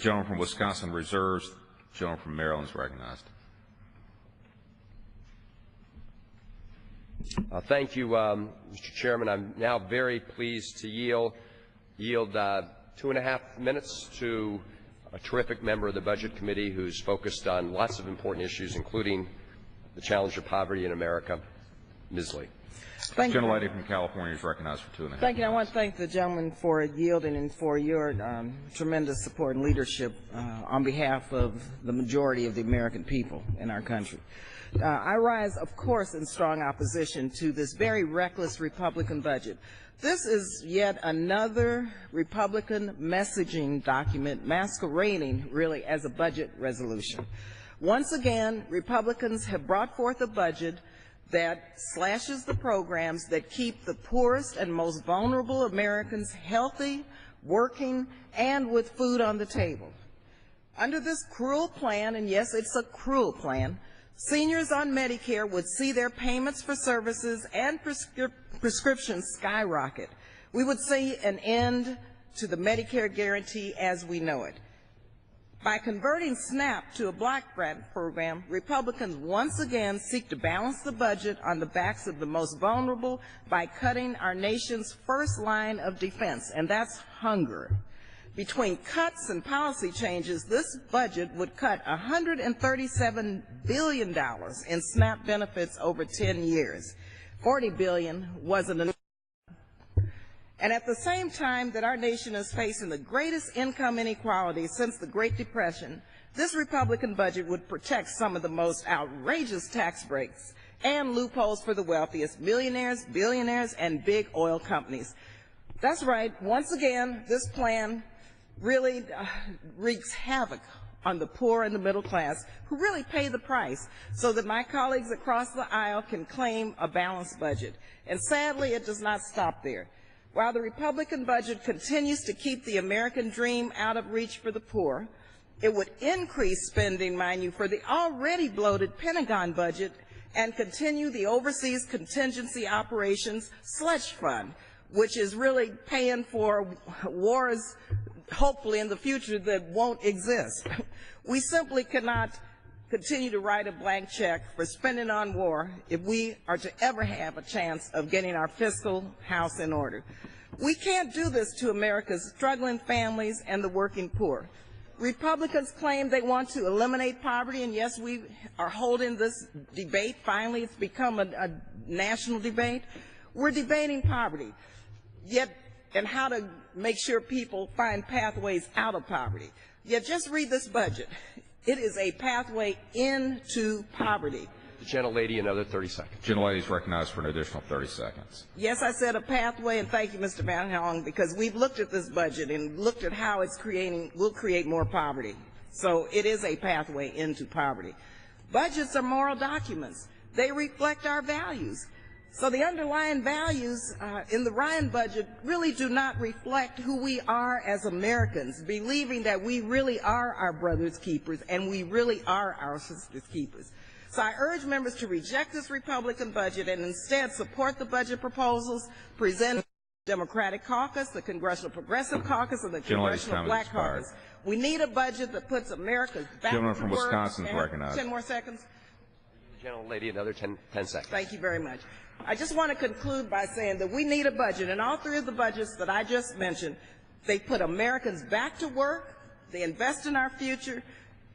Gentleman from Wisconsin reserves. Gentleman from Maryland is recognized. Thank you, Mr. Chairman. I'm now very pleased to yield 2.5 minutes to a terrific member of the Budget Committee who's focused on lots of important issues, including the challenge of poverty in America, Ms. Lee. Thank you. Gentlelady from California is recognized for 2.5 minutes. Thank you. I want to thank the gentleman for yielding and for your tremendous support and leadership on behalf of the majority of the American people in our country. I rise, of course, in strong opposition to this very reckless Republican budget. This is yet another Republican messaging document masquerading really as a budget resolution. Once again, Republicans have brought forth a budget that slashes the programs that keep the poorest and most vulnerable Americans healthy, working, and with food on the table. Under this cruel plan, and yes, it's a cruel plan, seniors on Medicare would see their payments for services and prescriptions skyrocket. We would see an end to the Medicare guarantee as we know it. By converting SNAP to a block grant program, Republicans once again seek to balance the budget on the backs of the most vulnerable by cutting our nation's first line of defense, and that's hunger. Between cuts and policy changes, this budget would cut $137 billion in SNAP benefits over 10 years. $40 billion wasn't enough. And at the same time that our nation is facing the greatest income inequality since the Great Depression, this Republican budget would protect some of the most outrageous tax breaks and loopholes for the wealthiest, millionaires, billionaires, and big oil companies. That's right. Once again, this plan really wreaks havoc on the poor and the middle class, who really pay the price, so that my colleagues across the aisle can claim a balanced budget. And sadly, it does not stop there. While the Republican budget continues to keep the American dream out of reach for the poor, it would increase spending, mind you, for the already bloated Pentagon budget and continue the Overseas Contingency Operations Slush Fund, which is really paying for wars, hopefully in the future, that won't exist. We simply cannot continue to write a blank check for spending on war if we are to ever have a chance of getting our fiscal house in order. We can't do this to America's struggling families and the working poor. Republicans claim they want to eliminate poverty, and yes, we are holding this debate. Finally, it's become a national debate. We're debating poverty, yet, and how to make sure people find pathways out of poverty. Yet just read this budget. It is a pathway into poverty. The gentlelady, another 30 seconds. Gentlelady is recognized for an additional 30 seconds. Yes, I said a pathway, and thank you, Mr. Van Hong, because we've looked at this budget and looked at how it's will create more poverty. So it is a pathway into poverty. Budgets are moral documents. They reflect our values. So the underlying values in the Ryan budget really do not reflect who we are as Americans, believing that we really are our brother's keepers and we really are our sister's keepers. So I urge members to reject this Republican budget and instead support the budget proposals presented by the Democratic Caucus, the Congressional Progressive Caucus, and the Congressional Black Caucus. We need a budget that puts America back to work. Gentleman from Wisconsin is recognized. 10 more seconds. Gentlelady, another 10 seconds. Thank you very much. I just want to conclude by saying that we need a budget, and all three of the budgets that I just mentioned, they put Americans back to work, they invest in our future,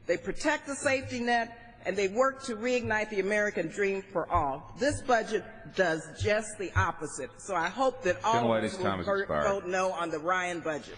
they protect the safety net, and they work to reignite the American dream for all. This budget does just the opposite. So I hope that all of us will vote no on the Ryan budget.